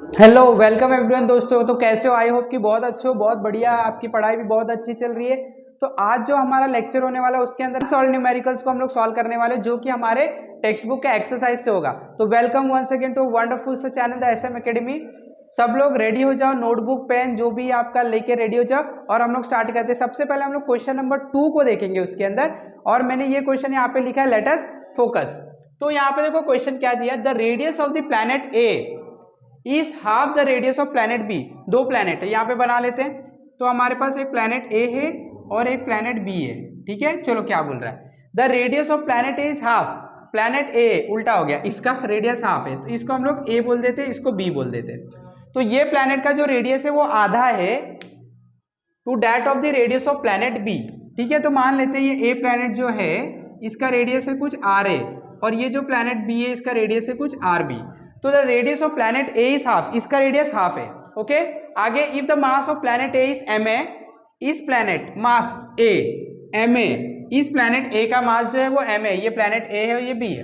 Hello welcome everyone दोस्तों। तो कैसे हो? आई होप कि बहुत अच्छे हो, बहुत बढ़िया, आपकी पढ़ाई भी बहुत अच्छी चल रही है। तो आज जो हमारा लेक्चर होने वाला है उसके अंदर सॉल्व न्यूमेरिकल्स को हम लोग सॉल्व करने वाले, जो कि हमारे टेक्स्ट बुक के एक्सरसाइज से होगा। तो welcome once again to wonderful सा चैनल द एसएम एकेडमी। सब लोग रेडी हो जाओ, नोटबुक पेन जो भी आपका लेके रेडी हो जाओ और हम लोग स्टार्ट करते हैं। सबसे पहले हम लोग क्वेश्चन नंबर 2 को देखेंगे उसके अंदर, और मैंने ये क्वेश्चन यहाँ पे लिखा है, लेट अस फोकस। तो यहाँ पे देखो क्वेश्चन क्या दिया, the radius of the planet A is half the radius of planet B. दो प्लैनेट है यहाँ पे बना लेते हैं। तो हमारे पास एक प्लैनेट ए है और एक प्लैनेट बी है, ठीक है। चलो क्या बोल रहा है, the radius of planet A is half. Planet A उल्टा हो गया, इसका रेडियस हाफ है, तो इसको हम लोग ए बोल देते, इसको बी बोल देते। तो ये प्लैनेट का जो रेडियस है वो आधा है to that of the radius of planet B, ठीक है। तो मान लेते हैं ये ए प्लैनेट जो है इसका रेडियस है कुछ आर ए, और ये जो प्लैनेट बी है इसका रेडियस है कुछ आर बी। तो the radius of planet A is half, इसका रेडियस हाफ है, ओके। आगे if the mass of planet A is M A, इस planet mass A M A, इस प्लैनेट ए का मास जो है वो एम ए, ये प्लैनेट ए है और ये बी है।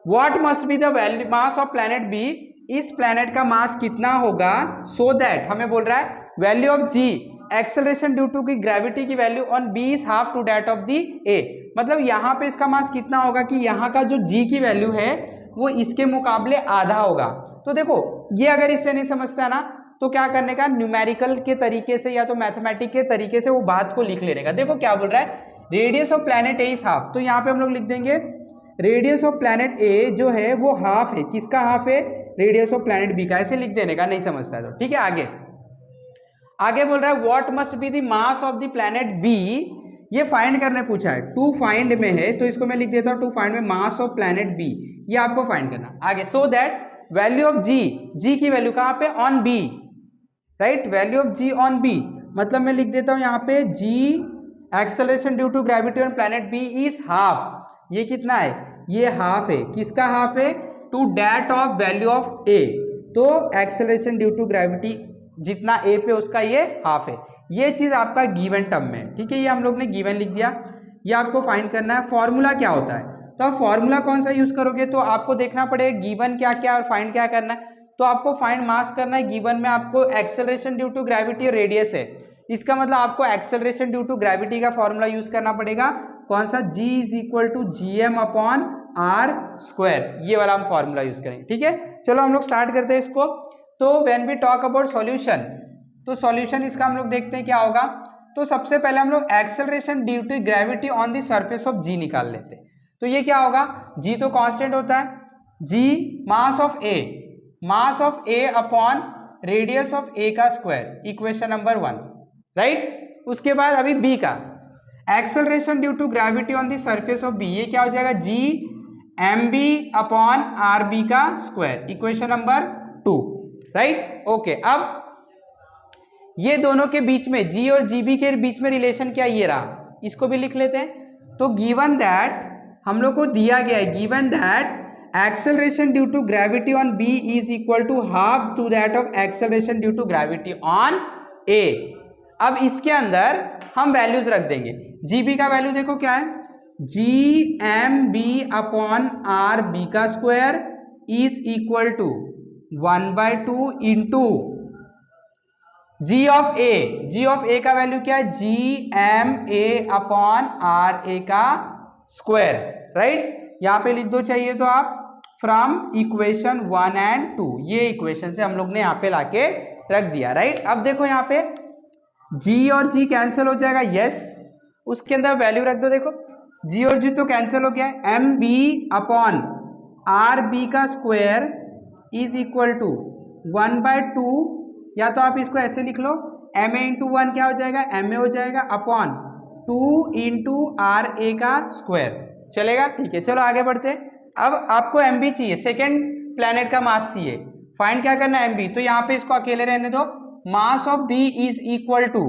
What must be the value mass of planet B, इस प्लैनेट का मास कितना होगा, सो दैट हमें बोल रहा है value of g acceleration due to की ग्रेविटी की value on B is half to that of the A. मतलब यहाँ पे इसका मास कितना होगा कि यहाँ का जो जी की वैल्यू है वो इसके मुकाबले आधा होगा। तो देखो ये अगर इससे नहीं समझता ना तो क्या करने का, न्यूमेरिकल के तरीके से या तो मैथमेटिक के तरीके से वो बात को लिख लेने का। देखो क्या बोल रहा है, radius of planet A is half, तो यहाँ पे हम लोग लिख देंगे रेडियस ऑफ प्लैनेट ए जो है वो हाफ है, किसका हाफ है, रेडियस ऑफ प्लैनेट बी का। ऐसे लिख देने का, नहीं समझता है तो ठीक है। आगे आगे बोल रहा है what must be the mass of the planet be, ये फाइंड करने पूछा है, टू फाइंड में है तो इसको मैं लिख देता हूँ टू फाइंड में मास ऑफ प्लैनेट बी, ये आपको फाइंड करना। आगे so that value of g, g की वैल्यू कहाँ पे, on B, right, value of ji on B. मतलब मैं लिख देता हूँ यहाँ पे g acceleration due to gravity on planet B is half, ये कितना है, ये हाफ है, किसका हाफ है, to that of value of A. तो एक्सेलरेशन ड्यू टू ग्रेविटी जितना ए पे उसका ये हाफ है। ये चीज आपका गिवन टर्म में, ठीक है, ये हम लोग ने गिवन लिख दिया। ये आपको फाइंड करना है। फॉर्मूला क्या होता है, तो आप फॉर्मूला कौन सा यूज करोगे, तो आपको देखना पड़ेगा गिवन क्या क्या और फाइंड क्या करना है। तो आपको फाइंड मास करना है। गिवन में आपको एक्सेलरेशन ड्यू टू ग्रेविटी और रेडियस है, इसका मतलब आपको एक्सेलरेशन ड्यू टू ग्रेविटी का फॉर्मूला यूज करना पड़ेगा, कौन सा, g is equal to G M upon R square, ये वाला हम फॉर्मूला यूज करेंगे, ठीक है। चलो हम लोग स्टार्ट करते हैं इसको। तो when we talk about solution, तो सॉल्यूशन इसका हम लोग देखते हैं क्या होगा। तो सबसे पहले हम लोग acceleration due to gravity on the surface of g निकाल लेते हैं। तो ये क्या होगा, जी तो कांस्टेंट होता है, g mass of A, mass of A upon radius of A का स्क्वायर, इक्वेशन नंबर 1, राइट। उसके बाद अभी बी का acceleration due to gravity on the surface of B, ये क्या हो जाएगा, G M B upon R B का square, equation number 2, right, okay. अब ये दोनों के बीच में जी और जीबी के बीच में रिलेशन क्या, ये रहा, इसको भी लिख लेते हैं। तो गिवन दैट हम लोग को दिया गया है, given that acceleration due to gravity on B is equal to half to that of acceleration due to gravity on A. अब इसके अंदर हम वैल्यूज रख देंगे। जीबी का वैल्यू देखो क्या है, G M B upon R B का square is equal to 1/2 into g of A, g of A का वैल्यू क्या है, G M A upon R A का स्क्वायर, राइट। यहां पे लिख दो चाहिए तो आप फ्रॉम इक्वेशन 1 एंड 2, ये इक्वेशन से हम लोग ने यहाँ पे लाके रख दिया, राइट। अब देखो यहाँ पे जी और जी कैंसिल हो जाएगा, यस, उसके अंदर वैल्यू रख दो। देखो जी और जी तो कैंसिल हो गया, M B upon R B का स्क्वायर इज इक्वल टू 1/2, या तो आप इसको ऐसे लिख लो, एम ए इंटू 1 क्या हो जाएगा, एम ए हो जाएगा, अपॉन 2 इंटू आर ए का स्क्वायर, चलेगा, ठीक है। चलो आगे बढ़ते हैं। अब आपको एम बी चाहिए, सेकेंड प्लैनेट का मास चाहिए, फाइंड क्या करना है, एम बी। तो यहाँ पे इसको अकेले रहने दो, mass of B is equal to,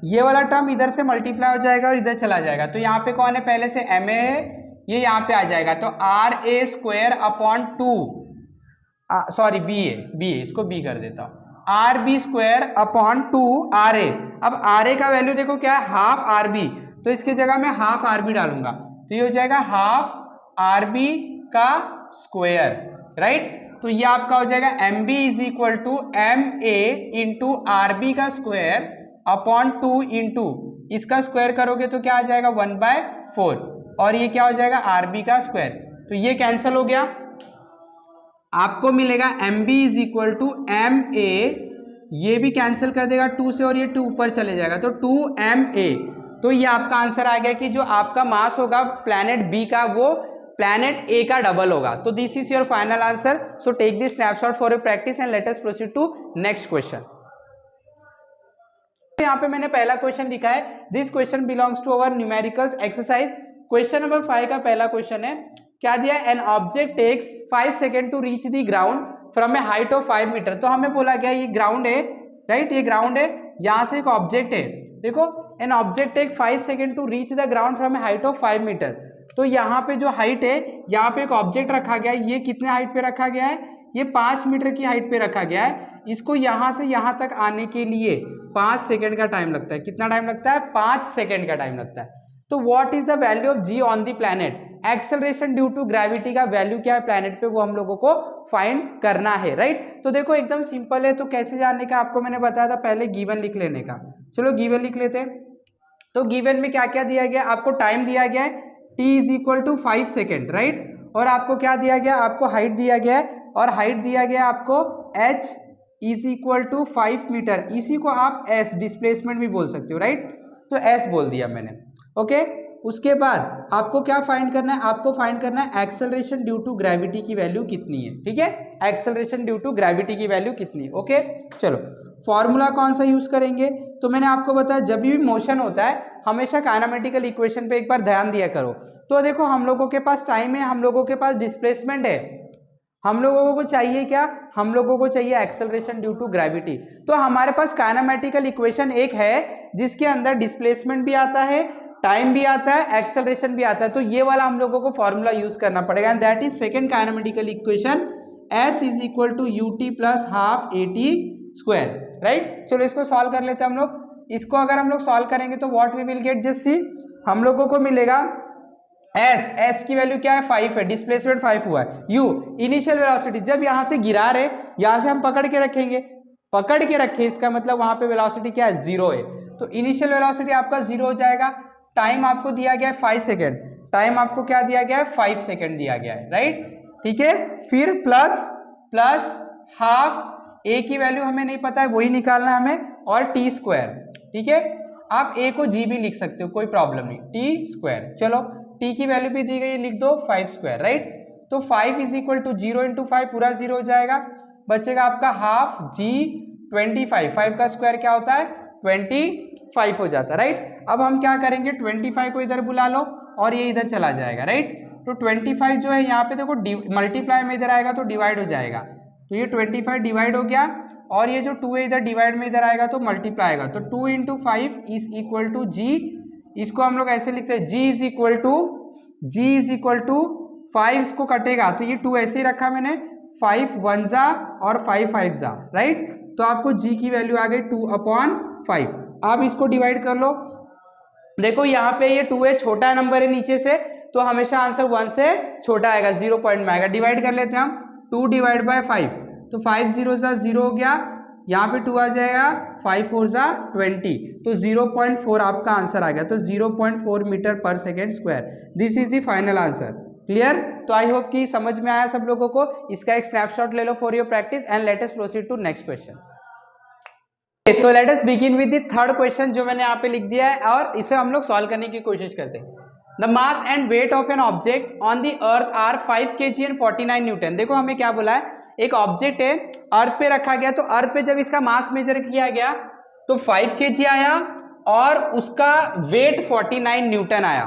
ये वाला टर्म इधर से मल्टीप्लाई हो जाएगा और इधर चला जाएगा। तो यहाँ पे कौन है, पहले से एम ए है, ये यहाँ पे आ जाएगा, तो R A square upon 2, sorry B A, B A, इसको बी कर देता हूँ, R B square upon 2 R A. अब आर ए का वैल्यू देखो क्या है, हाफ आर बी, तो इसकी जगह मैं हाफ आर बी डालूंगा, तो ये हो जाएगा हाफ आर बी का स्क्वायर, राइट। तो ये आपका हो जाएगा M B is equal to M A into R B का स्क्वायर अपॉन 2 इंटू इसका स्क्वायर करोगे तो क्या आ जाएगा 1/4 और ये क्या हो जाएगा आर बी का स्क्वायर। तो ये कैंसिल हो गया, आपको मिलेगा M B is equal to M A, ये भी कैंसिल कर देगा 2 से और ये 2 ऊपर चले जाएगा तो 2ma। तो ये आपका आंसर आ गया कि जो आपका मास होगा प्लैनेट बी का वो प्लैनेट ए का डबल होगा। तो this is your final answer. So take this snapshot for your practice and let us proceed to next question. यहाँ पे मैंने पहला क्वेश्चन लिखा है, this question belongs to our numericals exercise. Question number 5 का पहला क्वेश्चन है, क्या दिया, an object takes 5 second to reach the ground from a height of 5 metre. तो हमें बोला गया ये ग्राउंड है, राइट, ये ग्राउंड है, यहाँ से एक ऑब्जेक्ट है, देखो an object take 5 second to reach the ground from a height of 5 metre. तो यहाँ पे जो हाइट है, यहाँ पे एक ऑब्जेक्ट रखा गया है, ये कितने हाइट पे रखा गया है, ये 5 मीटर की हाइट पे रखा गया है। इसको यहाँ से यहाँ तक आने के लिए 5 सेकेंड का टाइम लगता है। कितना टाइम लगता है, 5 सेकेंड का टाइम लगता है। तो what is the value of ji on the planet, acceleration due to gravity का वैल्यू क्या है प्लैनेट पे, वो हम लोगों को फाइंड करना है, राइट। तो देखो एकदम सिंपल है, तो कैसे जानने का आपको मैंने बताया था, पहले गिवन लिख लेने का। चलो गिवन लिख लेते हैं। तो गिवन में क्या क्या दिया गया, आपको टाइम दिया गया है t is equal to 5 second, right, और आपको क्या दिया गया, आपको हाइट दिया गया है, और हाइट दिया गया आपको h is equal to 5 metre, इसी को आप s डिस्प्लेसमेंट भी बोल सकते हो, राइट, तो s बोल दिया मैंने, ओके। उसके बाद आपको क्या फाइंड करना है, आपको फाइंड करना है एक्सेलरेशन ड्यू टू ग्रेविटी की वैल्यू कितनी है, ठीक है, एक्सेलरेशन ड्यू टू ग्रेविटी की वैल्यू कितनी है, ओके। चलो फॉर्मूला कौन सा यूज करेंगे, तो मैंने आपको बताया जब भी मोशन होता है हमेशा काइनेमेटिकल इक्वेशन पे एक बार ध्यान दिया करो। तो देखो हम लोगों के पास टाइम है, हम लोगों के पास डिस्प्लेसमेंट है, हम लोगों को चाहिए क्या, हम लोगों को चाहिए एक्सेलरेशन ड्यू टू ग्रेविटी। तो हमारे पास काइनेमेटिकल इक्वेशन एक है जिसके अंदर डिस्प्लेसमेंट भी आता है, टाइम भी आता है, एक्सेलरेशन भी आता है। तो ये वाला हम लोगों को फॉर्मूला यूज करना पड़ेगा, and that is second kinematical equation, s is equal to ut plus half at square, right. चलो इसको सॉल्व कर लेते हैं हम लोग। इसको अगर हम लोग सॉल्व करेंगे तो what we will get, just see, हम लोगों को मिलेगा s की वैल्यू क्या है, 5 है, डिस्प्लेसमेंट 5 हुआ है, u इनिशियल वेलोसिटी, जब यहाँ से गिरा रहे, यहाँ से हम पकड़ के रखेंगे, पकड़ के रखे, इसका मतलब वहां पे वेलोसिटी क्या है, 0 है, तो इनिशियल वेलोसिटी आपका 0 हो जाएगा। टाइम आपको दिया गया है 5 सेकेंड, टाइम आपको क्या दिया गया है, 5 सेकेंड दिया गया है, राइट, ठीक है। फिर प्लस हाफ, a की वैल्यू हमें नहीं पता है, वही निकालना है हमें, और t स्क्वायर, ठीक है, आप a को g भी लिख सकते हो, कोई प्रॉब्लम नहीं, t स्क्वायर। चलो t की वैल्यू भी दी गई है, लिख दो 5 स्क्वायर, राइट। तो 5 इज इक्वल टू 0 इंटू 5 पूरा 0 हो जाएगा, बचेगा आपका हाफ g 25, 5 का स्क्वायर क्या होता है 25 हो जाता है, राइट। अब हम क्या करेंगे, 25 को इधर बुला लो और ये इधर चला जाएगा, राइट। तो 25 जो है यहाँ पे देखो मल्टीप्लाई में इधर आएगा तो डिवाइड हो जाएगा, तो ये 25 डिवाइड हो गया, और ये जो 2 है इधर डिवाइड में इधर आएगा तो मल्टीप्लाई आएगा, तो 2 into 5 is equal to g, इसको हम लोग ऐसे लिखते हैं g इज इक्वल टू 5, इसको कटेगा तो ये 2 ऐसे ही रखा मैंने, 5 1 जा और 5 5 जा, राइट। तो आपको g की वैल्यू आ गई 2/5। आप इसको डिवाइड कर लो, देखो यहाँ पे ये 2 है, छोटा नंबर है नीचे से, तो हमेशा आंसर 1 से छोटा आएगा, 0 पॉइंट में आएगा। डिवाइड कर लेते हैं हम, 2 डिवाइड बाय 5, तो 5 0 जा 0 हो गया, यहाँ पे 2 आ जाएगा, 5 4 जा 20, तो 0.4 आपका आंसर आ गया, तो 0.4 मीटर पर second square, this is the final answer. Clear, तो आई होप कि समझ में आया सब लोगों को। इसका एक स्नैपशॉट ले लो for your practice, and let us proceed to next question. तो let us begin with the third question जो मैंने यहाँ पे लिख दिया है, और इसे हम लोग सॉल्व करने की कोशिश करते हैं। The mass and weight of an object on the earth are 5 kg and 49 newton. देखो हमें क्या बोला है, एक ऑब्जेक्ट है, अर्थ पे रखा गया, तो अर्थ पे जब इसका मास मेजर किया गया तो 5 kg आया, और उसका वेट 49 न्यूटन आया।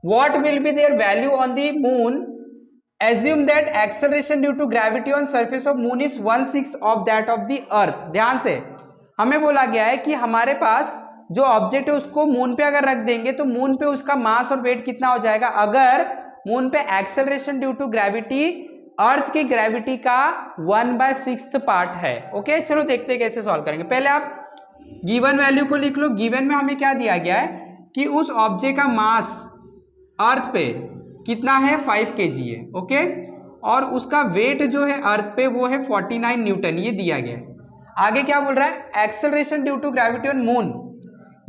What will be their value on the moon, assume that acceleration due to gravity on surface of moon is 1/6 of that of the earth। ध्यान से हमें बोला गया है कि हमारे पास जो ऑब्जेक्ट है उसको मून पे अगर रख देंगे तो मून पे उसका मास और वेट कितना हो जाएगा, अगर मून पे एक्सेलरेशन ड्यू टू ग्रेविटी अर्थ की ग्रेविटी का 1/6 पार्ट है। ओके, चलो देखते हैं कैसे सॉल्व करेंगे। पहले आप गिवन वैल्यू को लिख लो। गिवन में हमें क्या दिया गया है कि उस ऑब्जेक्ट का मास अर्थ पे कितना है, 5 kg है। ओके, और उसका वेट जो है अर्थ पे वो है 49 न्यूटन, ये दिया गया है। आगे क्या बोल रहा है, acceleration due to gravity on moon,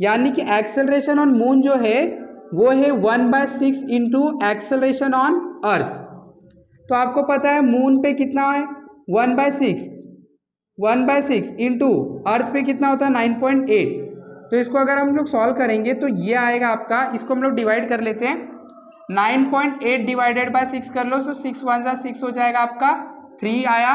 यानी कि एक्सेलरेशन ऑन मून जो है वो है 1/6 इंटू एक्सेलरेशन ऑन अर्थ। तो आपको पता है मून पे कितना है 1/6 इंटू अर्थ पे कितना होता है 9.8। तो इसको अगर हम लोग सॉल्व करेंगे तो ये आएगा आपका, इसको हम लोग डिवाइड कर लेते हैं, 9.8 डिवाइडेड बाय 6 कर लो, तो 6 1 जा 6 हो जाएगा आपका, 3 आया,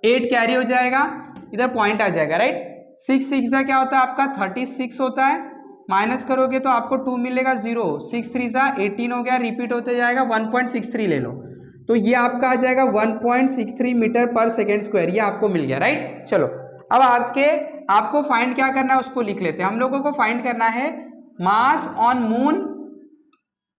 8 कैरी हो जाएगा, इधर पॉइंट आ जाएगा, राइट। 6 6 जा क्या होता है आपका 36 होता है, माइनस करोगे तो आपको 2 मिलेगा 0, 6 3 जा 18 हो गया, रिपीट होते जाएगा, 1.63 ले लो, तो ये आपका आ जाएगा 1.63 मीटर पर सेकेंड स्क्वायर, ये आपको मिल गया, राइट। चलो अब आपको फाइंड क्या करना है उसको लिख लेते हैं। हम लोगों को फाइंड करना है mass on moon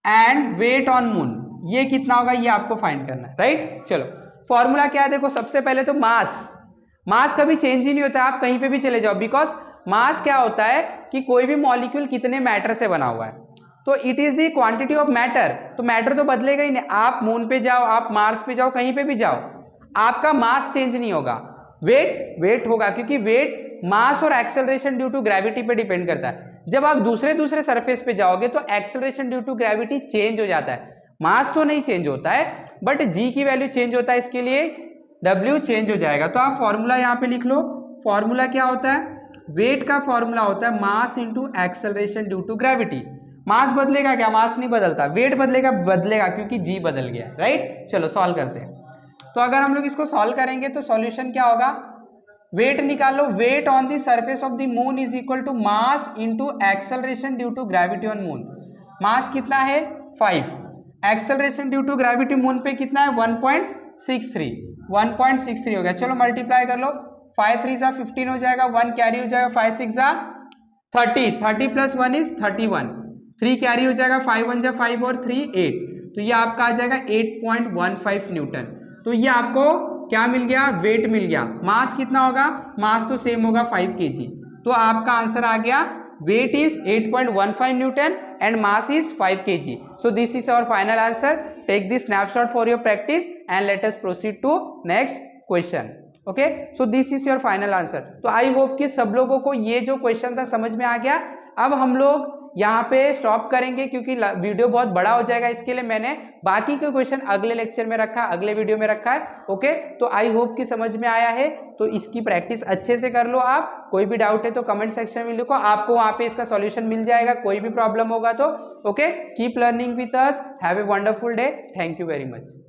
and weight on moon, ये कितना होगा ये आपको फाइंड करना है, राइट। चलो फॉर्मूला क्या है, देखो सबसे पहले तो मास कभी चेंज ही नहीं होता, आप कहीं पे भी चले जाओ, बिकॉज मास क्या होता है कि कोई भी मॉलिक्यूल कितने मैटर से बना हुआ है, तो it is the quantity of matter, तो मैटर तो बदलेगा ही नहीं, आप मून पे जाओ, आप मार्स पे जाओ, कहीं पे भी जाओ, आपका मास चेंज नहीं होगा, वेट होगा, क्योंकि वेट मास और एक्सेलरेशन ड्यू टू ग्रेविटी पे डिपेंड करता है। जब आप दूसरे सरफेस पे जाओगे तो acceleration due to gravity change हो जाता है, मास तो नहीं चेंज होता है, बट जी की वैल्यू चेंज होता है, इसके लिए डब्ल्यू चेंज हो जाएगा। तो आप फॉर्मूला यहाँ पे लिख लो, फॉर्मूला क्या होता है, वेट का फॉर्मूला होता है mass into acceleration due to gravity. Mass बदलेगा क्या, मास नहीं बदलता, वेट बदलेगा क्योंकि जी बदल गया, राइट। चलो सॉल्व करते हैं। तो अगर हम लोग इसको सॉल्व करेंगे तो सॉल्यूशन क्या होगा, वेट निकालो, weight on the surface of the moon is equal to mass into acceleration due to gravity on moon. Mass कितना है 5, acceleration due to gravity moon पे कितना है 1.63 हो गया। चलो मल्टीप्लाई कर लो, 5 3 जा 15 हो जाएगा, 1 कैरी हो जाएगा, 5 6 जा 30 प्लस 1 इज 31, 3 कैरी हो जाएगा, 5 1 जा 5 और 3 8, तो ये आपका आ जाएगा 8.15 न्यूटन। तो ये आपको क्या मिल गया, वेट मिल गया। मास कितना होगा, मास तो सेम होगा 5 kg, तो आपका आंसर आ गया weight is 8.15 newton and mass is 5 kg। So this is our final answer. Take this snapshot for your practice and let us proceed to next question. Okay, so this is your final answer. तो I hope कि सब लोगों को ये जो question था समझ में आ गया। अब हम लोग यहाँ पे स्टॉप करेंगे क्योंकि वीडियो बहुत बड़ा हो जाएगा, इसके लिए मैंने बाकी के क्वेश्चन अगले लेक्चर में रखा, अगले वीडियो में रखा है। ओके, तो आई होप कि समझ में आया है, तो इसकी प्रैक्टिस अच्छे से कर लो। आप कोई भी डाउट है तो कमेंट सेक्शन में लिखो, आपको वहाँ पे इसका सॉल्यूशन मिल जाएगा, कोई भी प्रॉब्लम होगा तो। Okay, keep learning with us, have a wonderful day, thank you very much.